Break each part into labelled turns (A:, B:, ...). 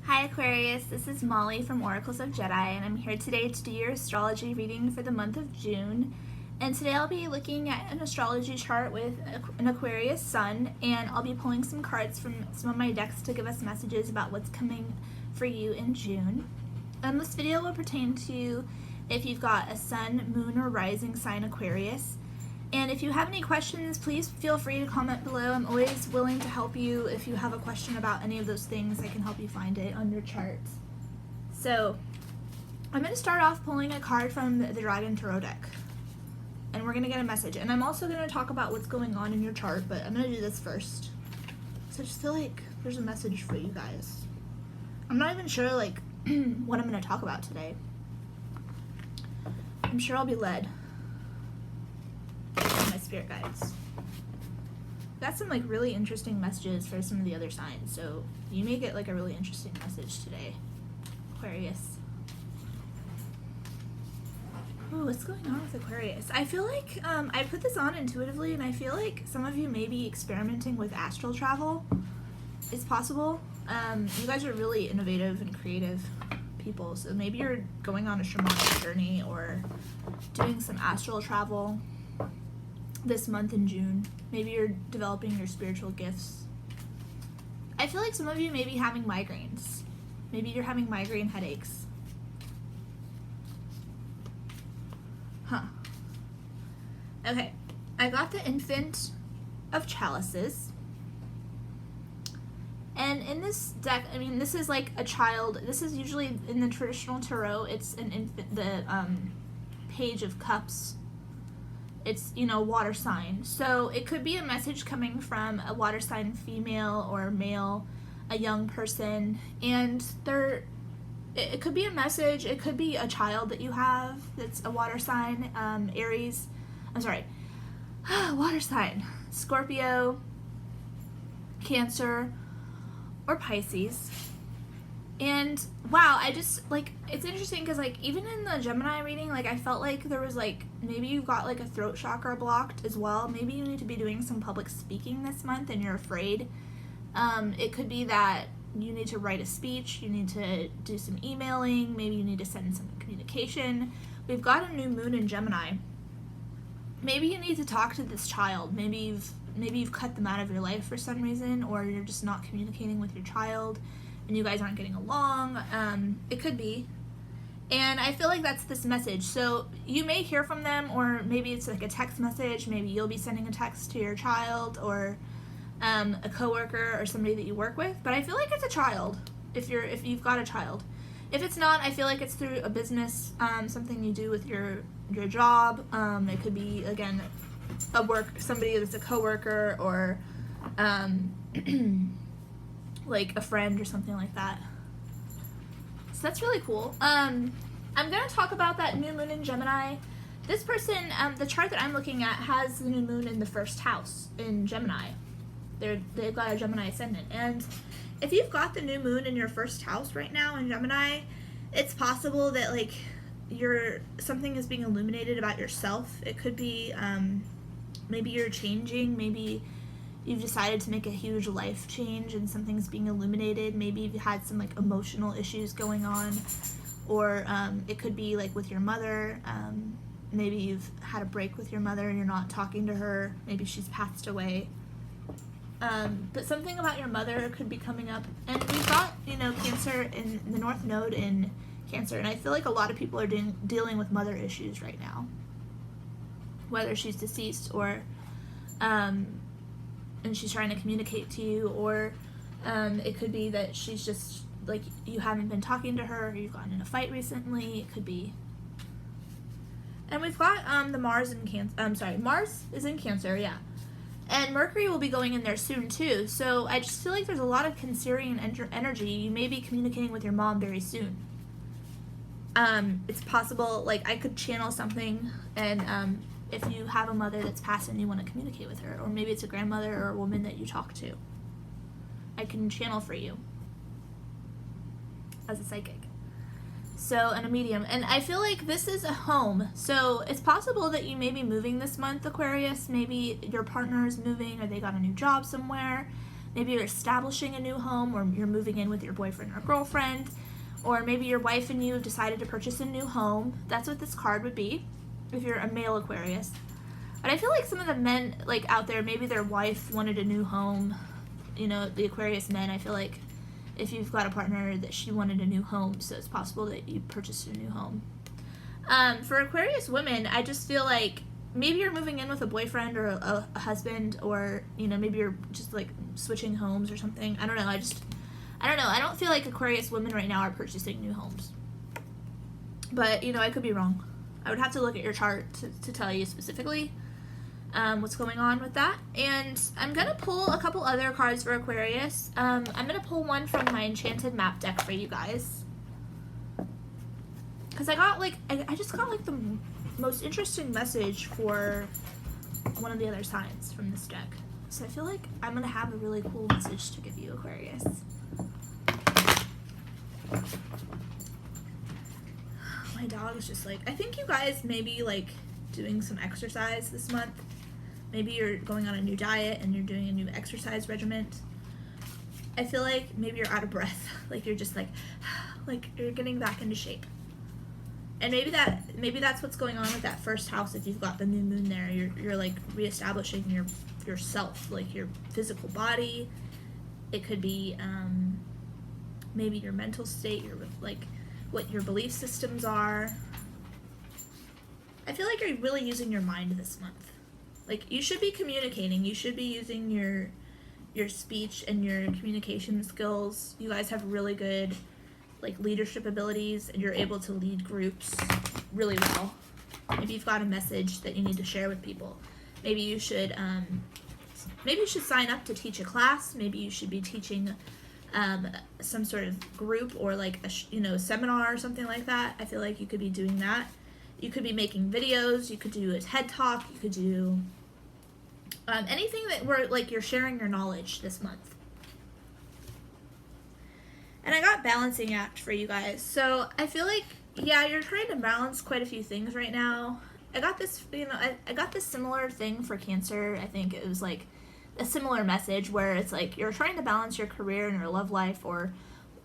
A: Hi Aquarius, this is Molly from Oracles of Jedi, and I'm here today to do your astrology reading for the month of June. And today I'll be looking at an astrology chart with an Aquarius sun, and I'll be pulling some cards from some of my decks to give us messages about what's coming for you in June. And this video will pertain to if you've got a sun, moon, or rising sign Aquarius. And if you have any questions, please feel free to comment below. I'm always willing to help you. If you have a question about any of those things, I can help you find it on your chart. So I'm going to start off pulling a card from the Dragon Tarot deck. And we're going to get a message. And I'm also going to talk about what's going on in your chart, but I'm going to do this first. So I just feel like there's a message for you guys. I'm not even sure what I'm going to talk about today. I'm sure I'll be led. My spirit guides. Got some really interesting messages for some of the other signs, so you may get a really interesting message today, Aquarius. Ooh, what's going on with Aquarius? I feel like I put this on intuitively, and I feel like some of you may be experimenting with astral travel. It's possible. You guys are really innovative and creative people, so maybe you're going on a shamanic journey or doing some astral travel this month in June. Maybe you're developing your spiritual gifts. I feel like some of you may be having migraines. Maybe you're having migraine headaches. Okay, I got the Infant of Chalices. And in this deck, this is like a child. This is usually in the traditional tarot, it's an infant, the Page of Cups. It's, water sign. So it could be a message coming from a water sign female or male, a young person. And it could be a message. It could be a child that you have that's a water sign, Aries. I'm sorry. Water sign. Scorpio, Cancer, or Pisces. And wow, I just it's interesting because even in the Gemini reading, I felt like there was maybe you got a throat chakra blocked as well. Maybe you need to be doing some public speaking this month and you're afraid. It could be that you need to write a speech, you need to do some emailing, maybe you need to send some communication. We've got a new moon in Gemini. Maybe you need to talk to this child. Maybe you've cut them out of your life for some reason, or you're just not communicating with your child and you guys aren't getting along. It could be. And I feel like that's this message. So you may hear from them, or maybe it's a text message. Maybe you'll be sending a text to your child or a coworker or somebody that you work with. But I feel like it's a child if you've got a child. If it's not, I feel like it's through a business, something you do with your job. It could be, again, somebody that's a coworker or a friend or something like that. So that's really cool. I'm going to talk about that new moon in Gemini. This person, the chart that I'm looking at has the new moon in the first house in Gemini. They've got a Gemini ascendant. And if you've got the new moon in your first house right now in Gemini, it's possible that something is being illuminated about yourself. It could be maybe you're changing, maybe you've decided to make a huge life change and something's being illuminated. Maybe you've had some emotional issues going on, or it could be with your mother. Maybe you've had a break with your mother and you're not talking to her. Maybe she's passed away. But something about your mother could be coming up. And we've got, Cancer in the North Node in Cancer, and I feel like a lot of people are dealing with mother issues right now. Whether she's deceased or and she's trying to communicate to you, or it could be that she's just you haven't been talking to her, or you've gotten in a fight recently. It could be. And we've got the Mars in Cancer. Mars is in Cancer, yeah. And Mercury will be going in there soon too. So I just feel like there's a lot of Cancerian energy. You may be communicating with your mom very soon. It's possible, I could channel something, and if you have a mother that's passed and you want to communicate with her, or maybe it's a grandmother or a woman that you talk to, I can channel for you as a psychic. So, and a medium. And I feel like this is a home. So it's possible that you may be moving this month, Aquarius. Maybe your partner is moving, or they got a new job somewhere. Maybe you're establishing a new home, or you're moving in with your boyfriend or girlfriend, or maybe your wife and you have decided to purchase a new home. That's what this card would be if you're a male Aquarius. But I feel like some of the men like out there, maybe their wife wanted a new home. You know, the Aquarius men, I feel like if you've got a partner that she wanted a new home, so it's possible that you purchased a new home. For Aquarius women, I just feel like maybe you're moving in with a boyfriend or a husband, or, you know, maybe you're just like switching homes or something. I don't know. I don't know. I don't feel like Aquarius women right now are purchasing new homes. But, you know, I could be wrong. I would have to look at your chart to tell you specifically what's going on with that. And I'm going to pull a couple other cards for Aquarius. I'm going to pull one from my Enchanted Map deck for you guys. Because I got, like, I just got, like, the most interesting message for one of the other signs from this deck. So I feel like I'm going to have a really cool message to give you, Aquarius. My dog is just like, I think you guys may be like doing some exercise this month. Maybe you're going on a new diet and you're doing a new exercise regimen. I feel like maybe you're out of breath. Like you're just like you're getting back into shape. And maybe that's what's going on with that first house. If you've got the new moon there, you're like reestablishing yourself, like your physical body. It could be maybe your mental state, your like what your belief systems are. I feel like you're really using your mind this month. Like you should be communicating. You should be using your speech and your communication skills. You guys have really good like leadership abilities, and you're able to lead groups really well. Maybe you've got a message that you need to share with people. Maybe you should sign up to teach a class. Maybe you should be teaching some sort of group or like a seminar or something like that. I feel like you could be doing that. You could be making videos. You could do a TED Talk. You could do anything that where like you're sharing your knowledge this month. And I got balancing act for you guys. So I feel like, yeah, you're trying to balance quite a few things right now. I got this, I got this similar thing for Cancer. I think it was like a similar message where it's like you're trying to balance your career and your love life, or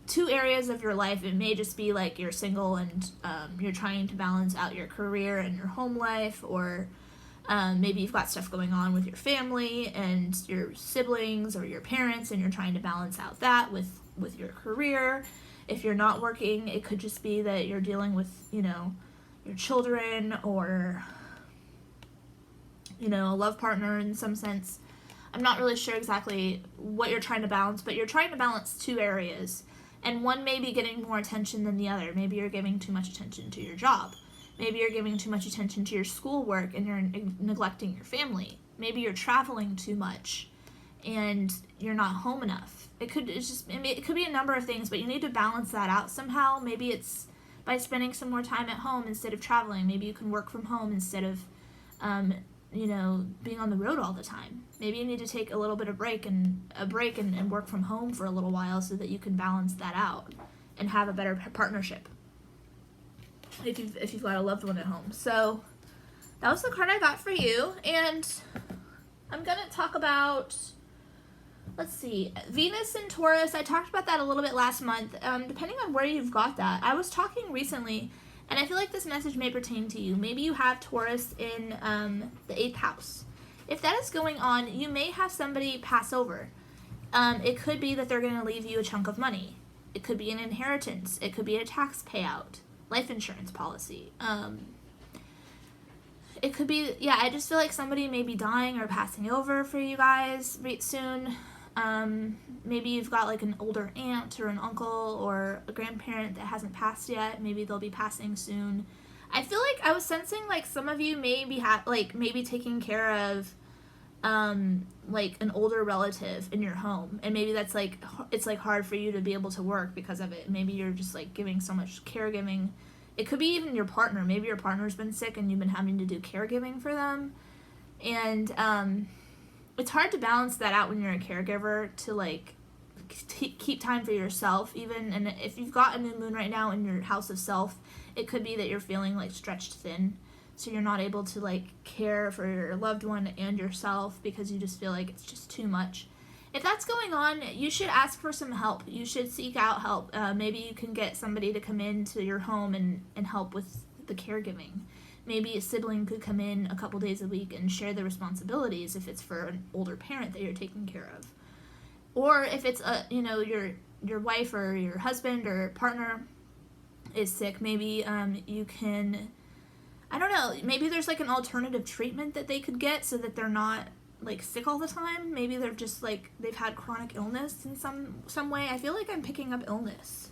A: two areas of your life. It may just be like you're single and you're trying to balance out your career and your home life, or maybe you've got stuff going on with your family and your siblings or your parents, and you're trying to balance out that with your career. If you're not working, it could just be that you're dealing with, your children, or, a love partner in some sense. I'm not really sure exactly what you're trying to balance, but you're trying to balance two areas, and one may be getting more attention than the other. Maybe you're giving too much attention to your job. Maybe you're giving too much attention to your schoolwork and you're neglecting your family. Maybe you're traveling too much and you're not home enough. It could be a number of things, but you need to balance that out somehow. Maybe it's by spending some more time at home instead of traveling. Maybe you can work from home instead of, being on the road all the time. Maybe you need to take a little bit of break and work from home for a little while so that you can balance that out and have a better partnership if you've got a loved one at home. So that was the card I got for you, and I'm gonna talk about, let's see, Venus and Taurus. I talked about that a little bit last month. Depending on where you've got that, I was talking recently, and I feel like this message may pertain to you. Maybe you have Taurus in the 8th house. If that is going on, you may have somebody pass over. It could be that they're going to leave you a chunk of money. It could be an inheritance. It could be a tax payout, life insurance policy. It could be, I just feel like somebody may be dying or passing over for you guys soon. Maybe you've got like an older aunt or an uncle or a grandparent that hasn't passed yet. Maybe they'll be passing soon. I feel like I was sensing like some of you may be maybe taking care of like an older relative in your home, and maybe that's like it's like hard for you to be able to work because of it. Maybe you're just like giving so much caregiving. It could be even your partner. Maybe your partner's been sick and you've been having to do caregiving for them, and it's hard to balance that out when you're a caregiver to like keep time for yourself even. And if you've got a new moon right now in your house of self, it could be that you're feeling like stretched thin, so you're not able to like care for your loved one and yourself because you just feel like it's just too much. if that's going on, you should ask for some help. You should seek out help. Maybe you can get somebody to come into your home and help with the caregiving. Maybe a sibling could come in a couple days a week and share the responsibilities if it's for an older parent that you're taking care of. Or if it's your wife or your husband or partner is sick, maybe you can, I don't know, maybe there's like an alternative treatment that they could get so that they're not like sick all the time. Maybe they're just like they've had chronic illness in some way. I feel like I'm picking up illness.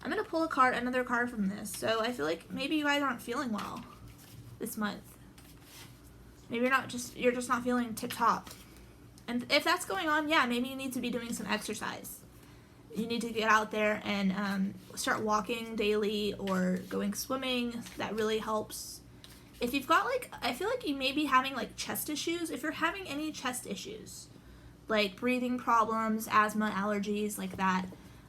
A: I'm gonna pull another card from this. So I feel like maybe you guys aren't feeling well this month. Maybe you're just not feeling tip top. And if that's going on, yeah, maybe you need to be doing some exercise. You need to get out there and start walking daily or going swimming. That really helps. If you've got I feel like you may be having chest issues. If you're having any chest issues, like breathing problems, asthma, allergies, like that,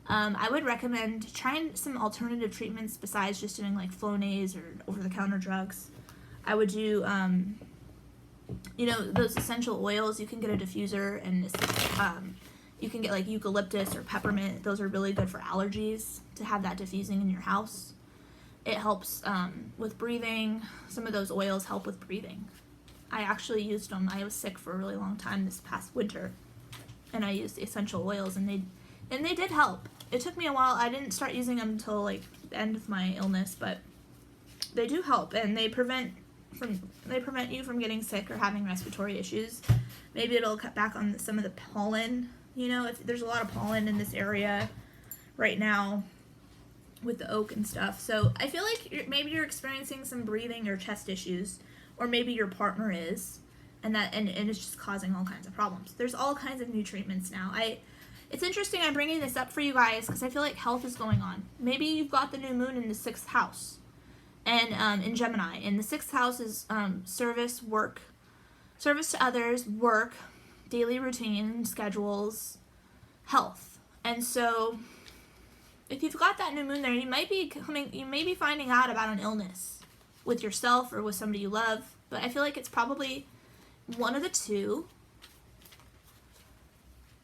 A: I would recommend trying some alternative treatments besides just doing Flonase or over-the-counter drugs. I would do, those essential oils. You can get a diffuser, and you can get eucalyptus or peppermint. Those are really good for allergies, to have that diffusing in your house. It helps with breathing. Some of those oils help with breathing. I actually used them. I was sick for a really long time this past winter, and I used the essential oils, and they did help. It took me a while. I didn't start using them until the end of my illness, but they do help, and they prevent you from getting sick or having respiratory issues. Maybe it'll cut back on some of the pollen. If there's a lot of pollen in this area right now with the oak and stuff. So I feel like maybe you're experiencing some breathing or chest issues, or maybe your partner is, and it's just causing all kinds of problems. There's all kinds of new treatments now. It's interesting I'm bringing this up for you guys because I feel like health is going on. Maybe you've got the new moon in the 6th house, and in Gemini, and the 6th house is service to others, work, daily routine, schedules, health. And so if you've got that new moon there, you may be finding out about an illness with yourself or with somebody you love, but I feel like it's probably one of the two.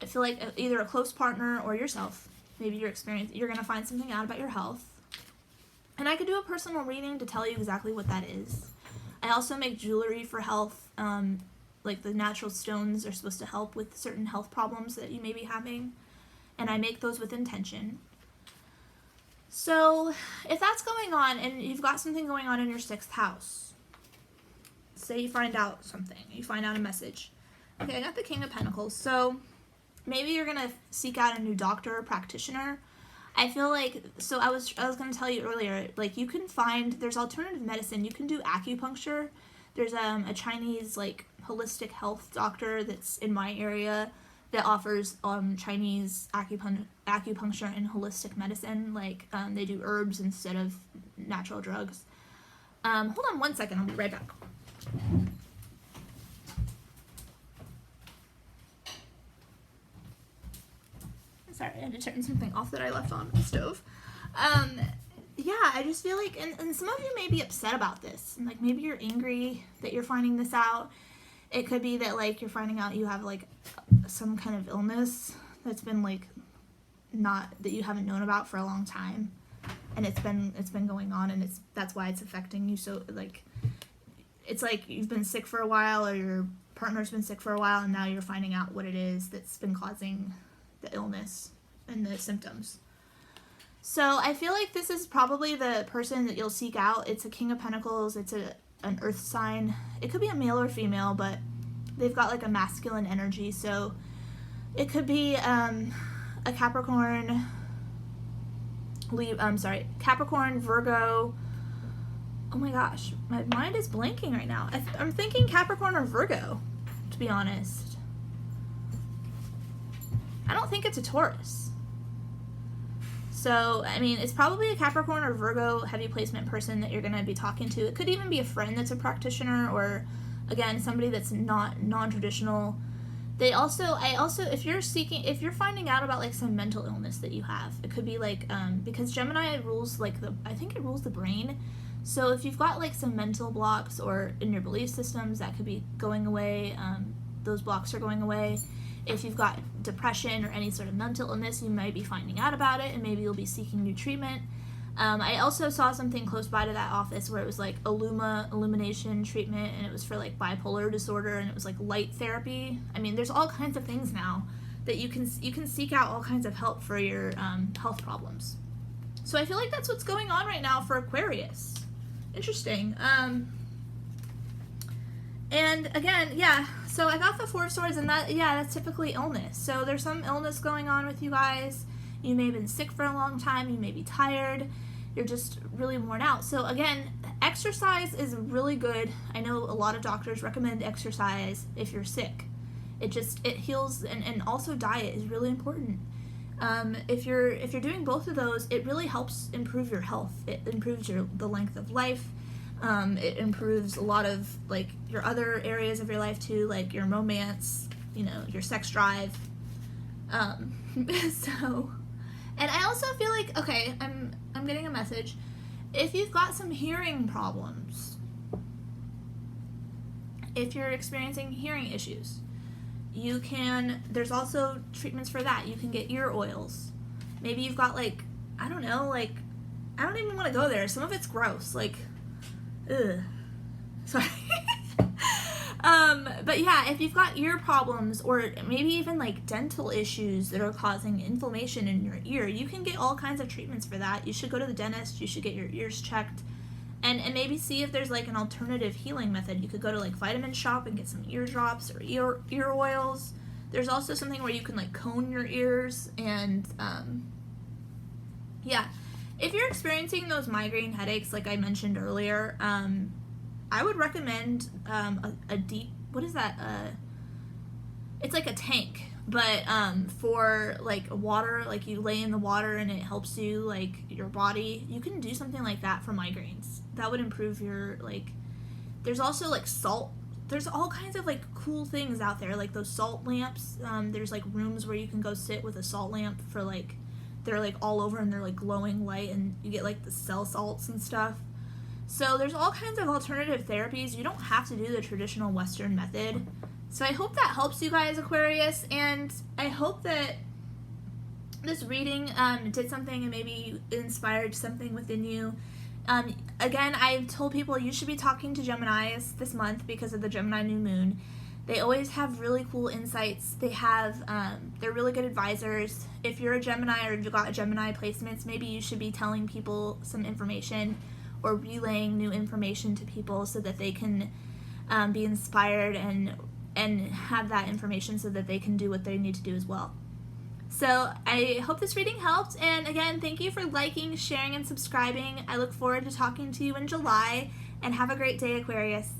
A: I feel like either a close partner or yourself. Maybe you're going to find something out about your health. And I could do a personal reading to tell you exactly what that is. I also make jewelry for health. The natural stones are supposed to help with certain health problems that you may be having. And I make those with intention. So if that's going on and you've got something going on in your 6th house, say you find out something, you find out a message. Okay, I got the King of Pentacles. So maybe you're going to seek out a new doctor or practitioner. I feel like, so I was going to tell you earlier, you can there's alternative medicine. You can do acupuncture. There's a Chinese, holistic health doctor that's in my area that offers Chinese acupuncture and holistic medicine. They do herbs instead of natural drugs. Hold on one second. I'll be right back. Sorry, I had to turn something off that I left on the stove. Yeah, I just feel like, and some of you may be upset about this. Maybe you're angry that you're finding this out. It could be that, you're finding out you have, some kind of illness that's been, not, that you haven't known about for a long time. And it's been going on, and that's why it's affecting you. So, it's you've been sick for a while, or your partner's been sick for a while, and now you're finding out what it is that's been causing the illness and the symptoms. So I feel like this is probably the person that you'll seek out. It's a King of Pentacles. It's an earth sign. It could be a male or female, but they've got a masculine energy. So it could be a Capricorn, Capricorn, Virgo. Oh my gosh, my mind is blanking right now. I'm thinking Capricorn or Virgo, to be honest. I don't think it's a Taurus. So, it's probably a Capricorn or Virgo heavy placement person that you're going to be talking to. It could even be a friend that's a practitioner, or, again, somebody that's not non-traditional. If you're finding out about, some mental illness that you have, it could be, because Gemini rules, I think it rules the brain. So if you've got, some mental blocks or in your belief systems, that could be going away. Those blocks are going away. If you've got depression or any sort of mental illness, you might be finding out about it, and maybe you'll be seeking new treatment. I also saw something close by to that office where it was like illumination treatment, and it was for like bipolar disorder, and it was like light therapy. I mean, there's all kinds of things now that you can seek out all kinds of help for your health problems. So I feel like that's what's going on right now for Aquarius. Interesting. And again, yeah, so I got the Four of Swords, and that's typically illness. So there's some illness going on with you guys. You may have been sick for a long time. You may be tired. You're just really worn out. So again, exercise is really good. I know a lot of doctors recommend exercise if you're sick. It heals, and also diet is really important. If you're doing both of those, it really helps improve your health. It improves the length of life. It improves a lot of like your other areas of your life too, like your romance, your sex drive. So, and I also feel like, okay, I'm getting a message. If you've got some hearing problems, if you're experiencing hearing issues, there's also treatments for that. You can get ear oils. Maybe you've got like, I don't know, like, I don't even want to go there. Some of it's gross, like, ugh. Sorry. But yeah, if you've got ear problems, or maybe even like dental issues that are causing inflammation in your ear, you can get all kinds of treatments for that. You should go to the dentist. You should get your ears checked, and maybe see if there's like an alternative healing method. You could go to like Vitamin Shop and get some eardrops or ear oils. There's also something where you can like cone your ears, and yeah. If you're experiencing those migraine headaches, like I mentioned earlier, I would recommend a deep, what is that? It's like a tank, but for like water, like you lay in the water and it helps you, like your body. You can do something like that for migraines. That would improve your, like, there's also like salt. There's all kinds of like cool things out there, like those salt lamps. There's like rooms where you can go sit with a salt lamp for like, they're like all over and they're like glowing light, and you get like the cell salts and stuff. So there's all kinds of alternative therapies. You don't have to do the traditional Western method. So I hope that helps you guys, Aquarius, and I hope that this reading did something and maybe inspired something within you. Again, I've told people you should be talking to Geminis this month because of the Gemini new moon. They always have really cool insights. They're really good advisors. If you're a Gemini or you've got Gemini placements, maybe you should be telling people some information or relaying new information to people so that they can be inspired and have that information so that they can do what they need to do as well. So I hope this reading helped, and again, thank you for liking, sharing, and subscribing. I look forward to talking to you in July, and have a great day, Aquarius.